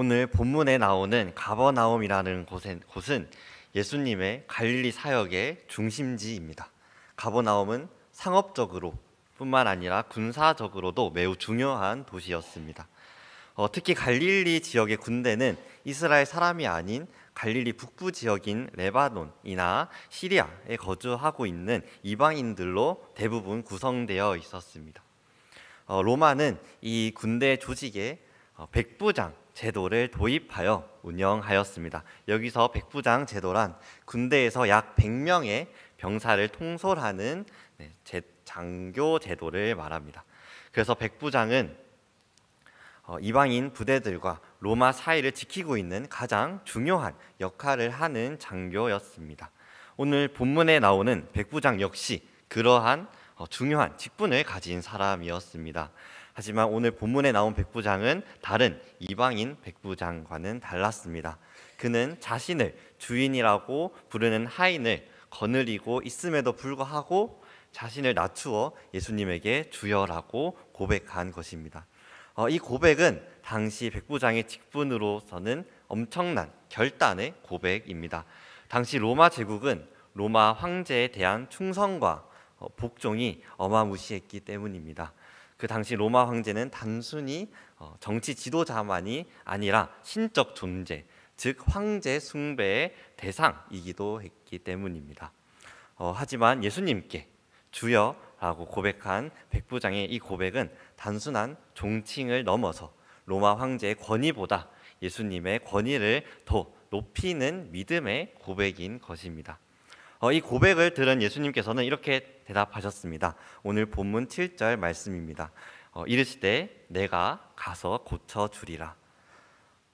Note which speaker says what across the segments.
Speaker 1: 오늘 본문에 나오는 가버나움이라는 곳은 예수님의 갈릴리 사역의 중심지입니다. 가버나움은 상업적으로 뿐만 아니라 군사적으로도 매우 중요한 도시였습니다. 특히 갈릴리 지역의 군대는 이스라엘 사람이 아닌 갈릴리 북부 지역인 레바논이나 시리아에 거주하고 있는 이방인들로 대부분 구성되어 있었습니다. 로마는 이 군대 조직에 백부장 제도를 도입하여 운영하였습니다. 여기서 백부장 제도란 군대에서 약 100명의 병사를 통솔하는 장교 제도를 말합니다. 그래서 백부장은 이방인 부대들과 로마 사이를 지키고 있는 가장 중요한 역할을 하는 장교였습니다. 오늘 본문에 나오는 백부장 역시 그러한 중요한 직분을 가진 사람이었습니다. 하지만 오늘 본문에 나온 백부장은 다른 이방인 백부장과는 달랐습니다. 그는 자신을 주인이라고 부르는 하인을 거느리고 있음에도 불구하고 자신을 낮추어 예수님에게 주여라고 고백한 것입니다. 이 고백은 당시 백부장의 직분으로서는 엄청난 결단의 고백입니다. 당시 로마 제국은 로마 황제에 대한 충성과 복종이 어마무시했기 때문입니다. 그 당시 로마 황제는 단순히 정치 지도자만이 아니라 신적 존재, 즉 황제 숭배의 대상이기도 했기 때문입니다. 하지만 예수님께 주여라고 고백한 백부장의 이 고백은 단순한 종칭을 넘어서 로마 황제의 권위보다 예수님의 권위를 더 높이는 믿음의 고백인 것입니다. 이 고백을 들은 예수님께서는 이렇게 대답하셨습니다. 오늘 본문 7절 말씀입니다. 이르시되 내가 가서 고쳐주리라.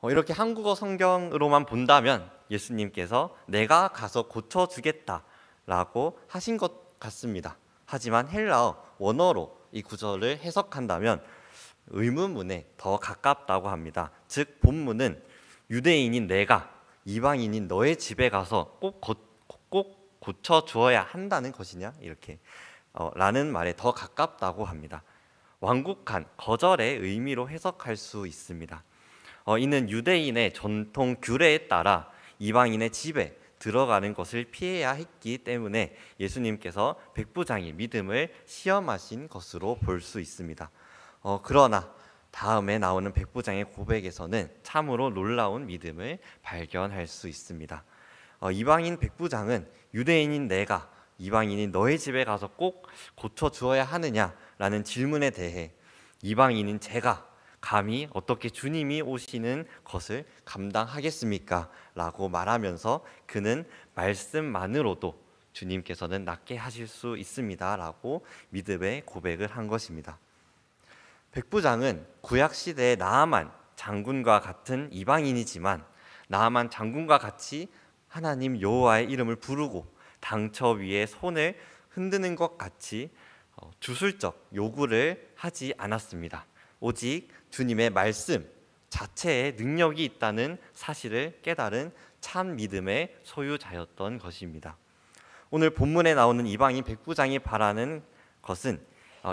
Speaker 1: 이렇게 한국어 성경으로만 본다면 예수님께서 내가 가서 고쳐주겠다라고 하신 것 같습니다. 하지만 헬라어 원어로 이 구절을 해석한다면 의문문에 더 가깝다고 합니다. 즉 본문은 유대인인 내가 이방인인 너의 집에 가서 꼭 고쳐주어야 한다는 것이냐 이렇게 라는 말에 더 가깝다고 합니다. 완곡한 거절의 의미로 해석할 수 있습니다. 이는 유대인의 전통 규례에 따라 이방인의 집에 들어가는 것을 피해야 했기 때문에 예수님께서 백부장의 믿음을 시험하신 것으로 볼 수 있습니다. 그러나 다음에 나오는 백부장의 고백에서는 참으로 놀라운 믿음을 발견할 수 있습니다. 이방인 백부장은 유대인인 내가 이방인인 너의 집에 가서 꼭 고쳐주어야 하느냐라는 질문에 대해 이방인인 제가 감히 어떻게 주님이 오시는 것을 감당하겠습니까? 라고 말하면서 그는 말씀만으로도 주님께서는 낫게 하실 수 있습니다 라고 믿음의 고백을 한 것입니다. 백부장은 구약시대의 나아만 장군과 같은 이방인이지만 나아만 장군과 같이 하나님 여호와의 이름을 부르고 당처 위에 손을 흔드는 것 같이 주술적 요구를 하지 않았습니다. 오직 주님의 말씀 자체에 능력이 있다는 사실을 깨달은 참 믿음의 소유자였던 것입니다. 오늘 본문에 나오는 이방인 백부장이 바라는 것은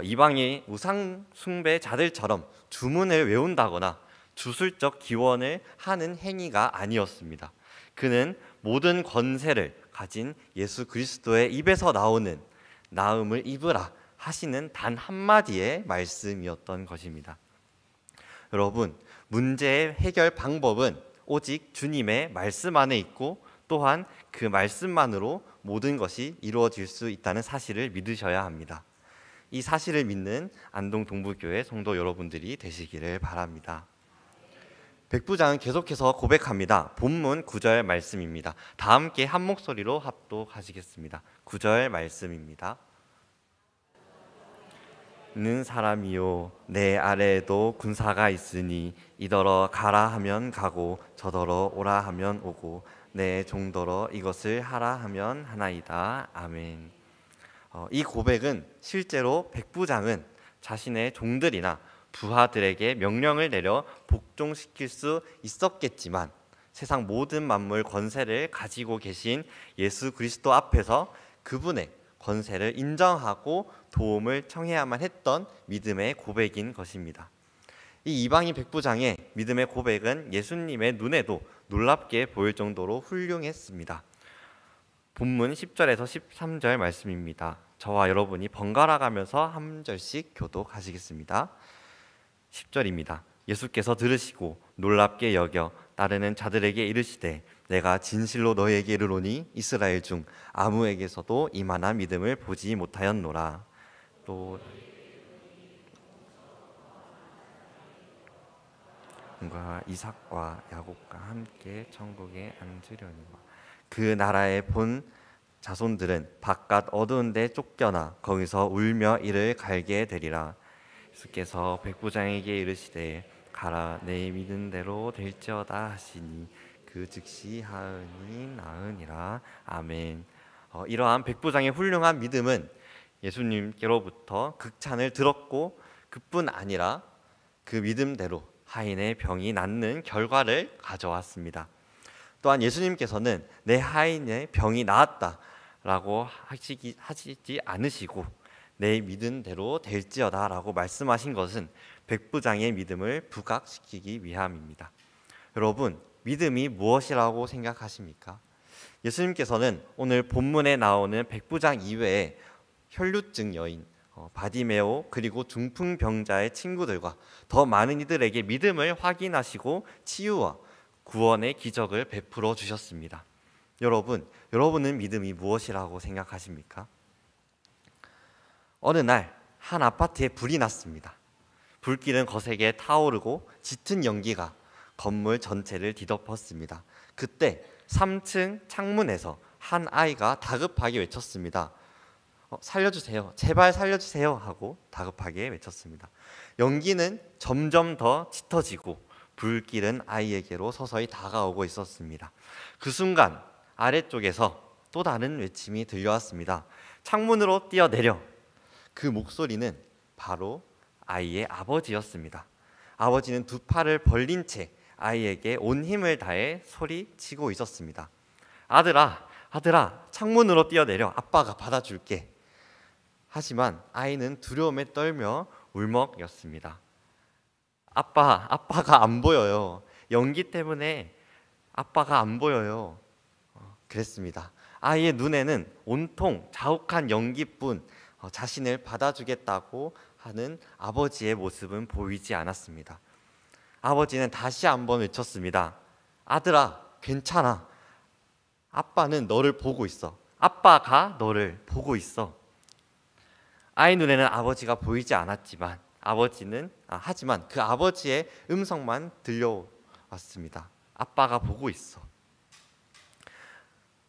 Speaker 1: 이방인 우상 숭배자들처럼 주문을 외운다거나 주술적 기원을 하는 행위가 아니었습니다. 그는 모든 권세를 가진 예수 그리스도의 입에서 나오는 나음을 입으라 하시는 단 한마디의 말씀이었던 것입니다. 여러분, 문제의 해결 방법은 오직 주님의 말씀 안에 있고 또한 그 말씀만으로 모든 것이 이루어질 수 있다는 사실을 믿으셔야 합니다. 이 사실을 믿는 안동 동부교회 성도 여러분들이 되시기를 바랍니다. 백부장은 계속해서 고백합니다. 본문 9절 말씀입니다. 다 함께 한 목소리로 합독하시겠습니다. 9절 말씀입니다. 는 사람이요 내 아래에도 군사가 있으니 이더러 가라 하면 가고 저더러 오라 하면 오고 내 종더러 이것을 하라 하면 하나이다. 아멘. 이 고백은 실제로 백부장은 자신의 종들이나 부하들에게 명령을 내려 복종시킬 수 있었겠지만 세상 모든 만물 권세를 가지고 계신 예수 그리스도 앞에서 그분의 권세를 인정하고 도움을 청해야만 했던 믿음의 고백인 것입니다. 이 이방인 백부장의 믿음의 고백은 예수님의 눈에도 놀랍게 보일 정도로 훌륭했습니다. 본문 10절에서 13절 말씀입니다. 저와 여러분이 번갈아 가면서 한 절씩 교독하시겠습니다. 10절입니다. 예수께서 들으시고 놀랍게 여겨 따르는 자들에게 이르시되 내가 진실로 너희에게 이르노니 이스라엘 중 아무에게서도 이만한 믿음을 보지 못하였노라. 또 이삭과 야곱과 함께 천국에 앉으려니와 그 나라의 본 자손들은 바깥 어두운 데 쫓겨나 거기서 울며 이를 갈게 되리라. 예수께서 백부장에게 이르시되 가라 내 믿은 대로 될지어다 하시니 그 즉시 하으니 나으니라. 아멘. 이러한 백부장의 훌륭한 믿음은 예수님께로부터 극찬을 들었고 그뿐 아니라 그 믿음대로 하인의 병이 낫는 결과를 가져왔습니다. 또한 예수님께서는 내 하인의 병이 나았다라고 하시지 않으시고 내 믿은 대로 될지어다 라고 말씀하신 것은 백부장의 믿음을 부각시키기 위함입니다. 여러분, 믿음이 무엇이라고 생각하십니까? 예수님께서는 오늘 본문에 나오는 백부장 이외에 혈루증 여인, 바디메오 그리고 중풍병자의 친구들과 더 많은 이들에게 믿음을 확인하시고 치유와 구원의 기적을 베풀어 주셨습니다. 여러분은 믿음이 무엇이라고 생각하십니까? 어느 날 한 아파트에 불이 났습니다. 불길은 거세게 타오르고 짙은 연기가 건물 전체를 뒤덮었습니다. 그때 3층 창문에서 한 아이가 다급하게 외쳤습니다. 살려주세요. 제발 살려주세요 하고 다급하게 외쳤습니다. 연기는 점점 더 짙어지고 불길은 아이에게로 서서히 다가오고 있었습니다. 그 순간 아래쪽에서 또 다른 외침이 들려왔습니다. 창문으로 뛰어내려. 그 목소리는 바로 아이의 아버지였습니다. 아버지는 두 팔을 벌린 채 아이에게 온 힘을 다해 소리치고 있었습니다. 아들아, 창문으로 뛰어내려. 아빠가 받아줄게. 하지만 아이는 두려움에 떨며 울먹였습니다. 아빠가 안 보여요. 연기 때문에 아빠가 안 보여요. 그랬습니다. 아이의 눈에는 온통 자욱한 연기뿐 자신을 받아주겠다고 하는 아버지의 모습은 보이지 않았습니다. 아버지는 다시 한번 외쳤습니다. 아들아, 괜찮아. 아빠는 너를 보고 있어. 아빠가 너를 보고 있어. 아이 눈에는 아버지가 보이지 않았지만 하지만 그 아버지의 음성만 들려왔습니다. 아빠가 보고 있어.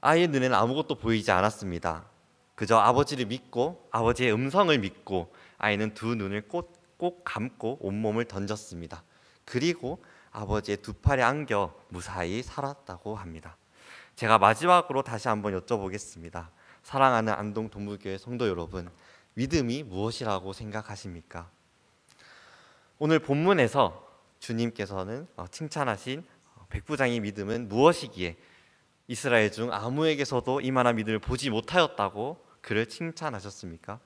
Speaker 1: 아이의 눈에는 아무것도 보이지 않았습니다. 그저 아버지를 믿고 아버지의 음성을 믿고 아이는 두 눈을 꼭 감고 온몸을 던졌습니다. 그리고 아버지의 두 팔에 안겨 무사히 살았다고 합니다. 제가 마지막으로 다시 한번 여쭤보겠습니다. 사랑하는 안동 동부교회 성도 여러분, 믿음이 무엇이라고 생각하십니까? 오늘 본문에서 주님께서는 칭찬하신 백부장의 믿음은 무엇이기에 이스라엘 중 아무에게서도 이만한 믿음을 보지 못하였다고 그를 칭찬하셨습니까?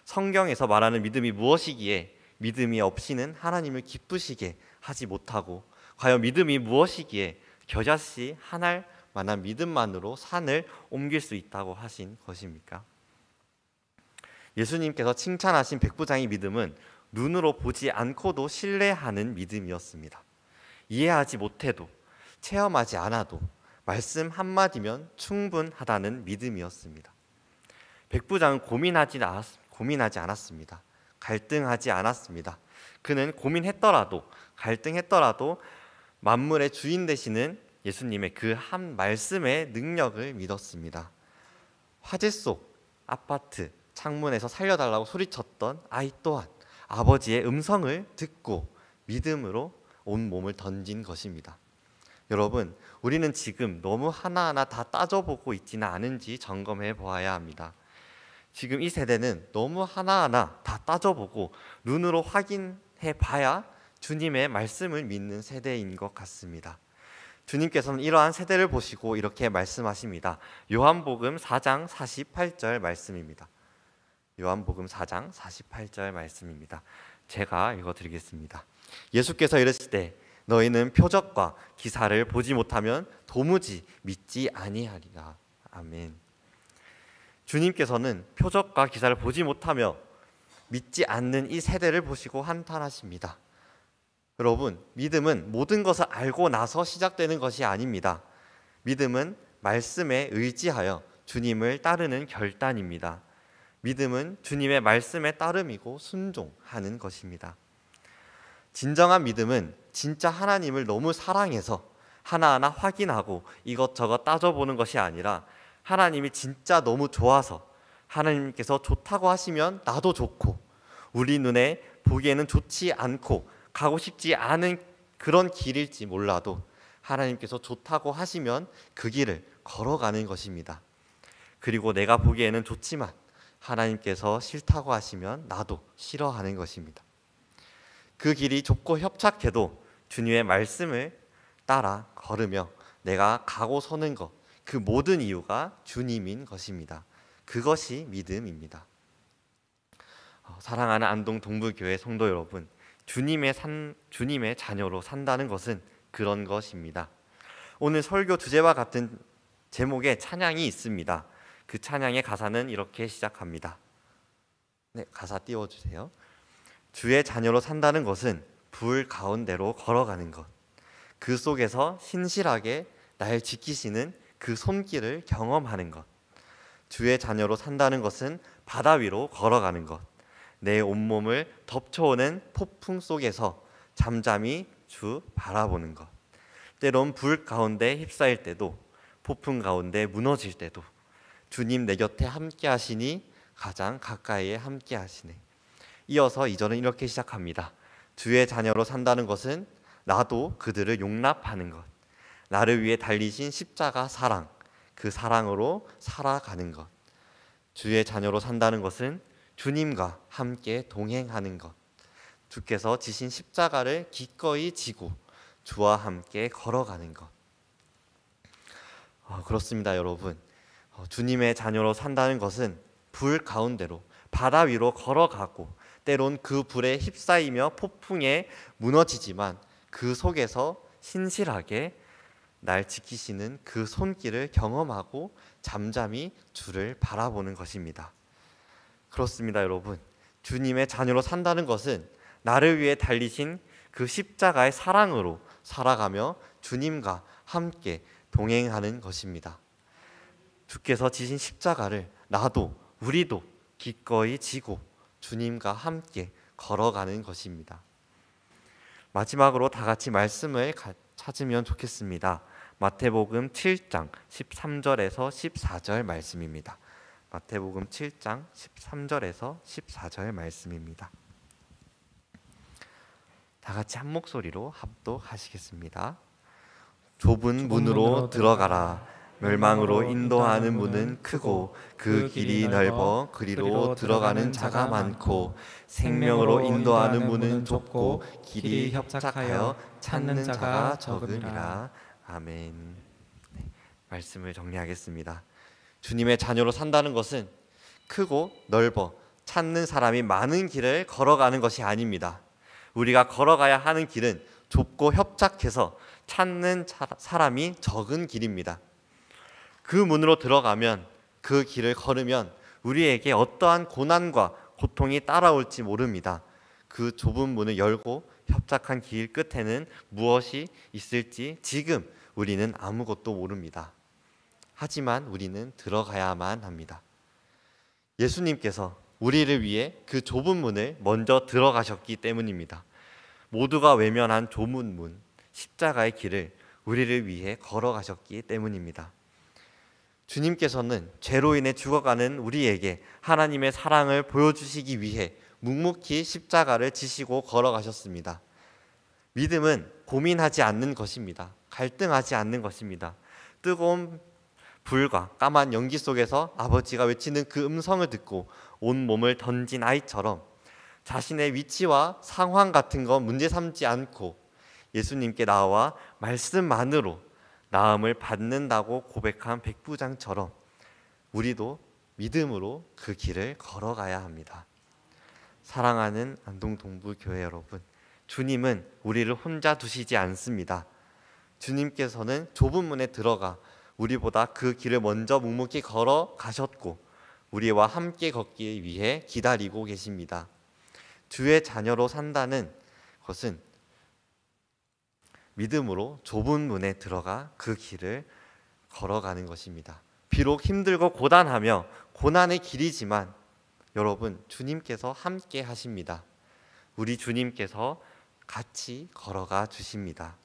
Speaker 1: 성경에서 말하는 믿음이 무엇이기에 믿음이 없이는 하나님을 기쁘시게 하지 못하고 과연 믿음이 무엇이기에 겨자씨 한 알만한 믿음만으로 산을 옮길 수 있다고 하신 것입니까? 예수님께서 칭찬하신 백부장의 믿음은 눈으로 보지 않고도 신뢰하는 믿음이었습니다. 이해하지 못해도 체험하지 않아도 말씀 한마디면 충분하다는 믿음이었습니다. 백부장은 고민하지 않았습니다. 갈등하지 않았습니다. 그는 갈등했더라도 만물의 주인 되시는 예수님의 그 한 말씀의 능력을 믿었습니다. 화재 속 아파트 창문에서 살려달라고 소리쳤던 아이 또한 아버지의 음성을 듣고 믿음으로 온 몸을 던진 것입니다. 여러분, 우리는 지금 너무 하나하나 다 따져보고 있지는 않은지 점검해 보아야 합니다. 지금 이 세대는 너무 하나하나 다 따져보고 눈으로 확인해 봐야 주님의 말씀을 믿는 세대인 것 같습니다. 주님께서는 이러한 세대를 보시고 이렇게 말씀하십니다. 요한복음 4장 48절 말씀입니다. 요한복음 4장 48절 말씀입니다. 제가 읽어드리겠습니다. 예수께서 이르시되 너희는 표적과 기사를 보지 못하면 도무지 믿지 아니하리라. 아멘. 주님께서는 표적과 기사를 보지 못하며 믿지 않는 이 세대를 보시고 한탄하십니다. 여러분, 믿음은 모든 것을 알고 나서 시작되는 것이 아닙니다. 믿음은 말씀에 의지하여 주님을 따르는 결단입니다. 믿음은 주님의 말씀에 따름이고 순종하는 것입니다. 진정한 믿음은 진짜 하나님을 너무 사랑해서 하나하나 확인하고 이것저것 따져보는 것이 아니라 하나님이 진짜 너무 좋아서 하나님께서 좋다고 하시면 나도 좋고 우리 눈에 보기에는 좋지 않고 가고 싶지 않은 그런 길일지 몰라도 하나님께서 좋다고 하시면 그 길을 걸어가는 것입니다. 그리고 내가 보기에는 좋지만 하나님께서 싫다고 하시면 나도 싫어하는 것입니다. 그 길이 좁고 협착해도 주님의 말씀을 따라 걸으며 내가 가고 서는 것, 그 모든 이유가 주님인 것입니다. 그것이 믿음입니다. 사랑하는 안동 동부교회 성도 여러분, 주님의 자녀로 산다는 것은 그런 것입니다. 오늘 설교 주제와 같은 제목의 찬양이 있습니다. 그 찬양의 가사는 이렇게 시작합니다. 네, 가사 띄워주세요. 주의 자녀로 산다는 것은 불 가운데로 걸어가는 것, 그 속에서 신실하게 날 지키시는 그 손길을 경험하는 것. 주의 자녀로 산다는 것은 바다 위로 걸어가는 것, 내 온몸을 덮쳐오는 폭풍 속에서 잠잠히 주 바라보는 것. 때론 불 가운데 휩싸일 때도, 폭풍 가운데 무너질 때도 주님 내 곁에 함께 하시니 가장 가까이에 함께 하시네. 이어서 2절은 이렇게 시작합니다. 주의 자녀로 산다는 것은 나도 그들을 용납하는 것, 나를 위해 달리신 십자가 사랑, 그 사랑으로 살아가는 것. 주의 자녀로 산다는 것은 주님과 함께 동행하는 것, 주께서 지신 십자가를 기꺼이 지고 주와 함께 걸어가는 것. 그렇습니다, 여러분. 주님의 자녀로 산다는 것은 불 가운데로 바다 위로 걸어가고 때론 그 불에 휩싸이며 폭풍에 무너지지만 그 속에서 신실하게 날 지키시는 그 손길을 경험하고 잠잠히 주를 바라보는 것입니다. 그렇습니다, 여러분. 주님의 자녀로 산다는 것은 나를 위해 달리신 그 십자가의 사랑으로 살아가며 주님과 함께 동행하는 것입니다. 주께서 지신 십자가를 나도 우리도 기꺼이 지고 주님과 함께 걸어가는 것입니다. 마지막으로 다 같이 말씀을 찾으면 좋겠습니다. 마태복음 7장 13절에서 14절 말씀입니다. 마태복음 7장 13절에서 14절 말씀입니다. 다 같이 한 목소리로 합독하시겠습니다. 좁은 문으로 들어가라. 멸망으로 인도하는 문은 크고 그 길이 넓어 그리로 들어가는 자가 많고 생명으로 인도하는 문은 좁고 길이 협착하여 찾는 자가 적으리라. 아멘. 네, 말씀을 정리하겠습니다. 주님의 자녀로 산다는 것은 크고 넓어 찾는 사람이 많은 길을 걸어가는 것이 아닙니다. 우리가 걸어가야 하는 길은 좁고 협착해서 찾는 사람이 적은 길입니다. 그 문으로 들어가면, 그 길을 걸으면 우리에게 어떠한 고난과 고통이 따라올지 모릅니다. 그 좁은 문을 열고 협착한 길 끝에는 무엇이 있을지 지금 우리는 아무것도 모릅니다. 하지만 우리는 들어가야만 합니다. 예수님께서 우리를 위해 그 좁은 문을 먼저 들어가셨기 때문입니다. 모두가 외면한 좁은 문, 십자가의 길을 우리를 위해 걸어가셨기 때문입니다. 주님께서는 죄로 인해 죽어가는 우리에게 하나님의 사랑을 보여주시기 위해 묵묵히 십자가를 지시고 걸어가셨습니다. 믿음은 고민하지 않는 것입니다. 갈등하지 않는 것입니다. 뜨거운 불과 까만 연기 속에서 아버지가 외치는 그 음성을 듣고 온 몸을 던진 아이처럼 자신의 위치와 상황 같은 거 문제 삼지 않고 예수님께 나와 말씀만으로 나음을 받는다고 고백한 백부장처럼 우리도 믿음으로 그 길을 걸어가야 합니다. 사랑하는 안동 동부교회 여러분, 주님은 우리를 혼자 두시지 않습니다. 주님께서는 좁은 문에 들어가 우리보다 그 길을 먼저 묵묵히 걸어 가셨고 우리와 함께 걷기 위해 기다리고 계십니다. 주의 자녀로 산다는 것은 믿음으로 좁은 문에 들어가 그 길을 걸어가는 것입니다. 비록 힘들고 고단하며 고난의 길이지만 여러분, 주님께서 함께 하십니다. 우리 주님께서 같이 걸어가 주십니다.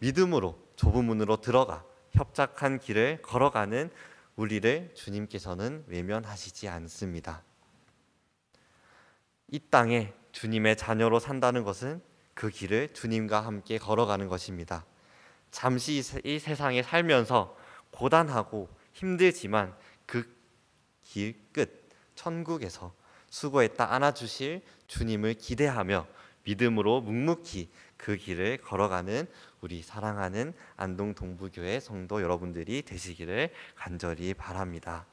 Speaker 1: 믿음으로 좁은 문으로 들어가 협착한 길을 걸어가는 우리를 주님께서는 외면하시지 않습니다. 이 땅에 주님의 자녀로 산다는 것은 그 길을 주님과 함께 걸어가는 것입니다. 잠시 이 세상에 살면서 고단하고 힘들지만 그 길 끝 천국에서 수고했다 안아주실 주님을 기대하며 믿음으로 묵묵히 그 길을 걸어가는 우리 사랑하는 안동 동부교회 성도 여러분들이 되시기를 간절히 바랍니다.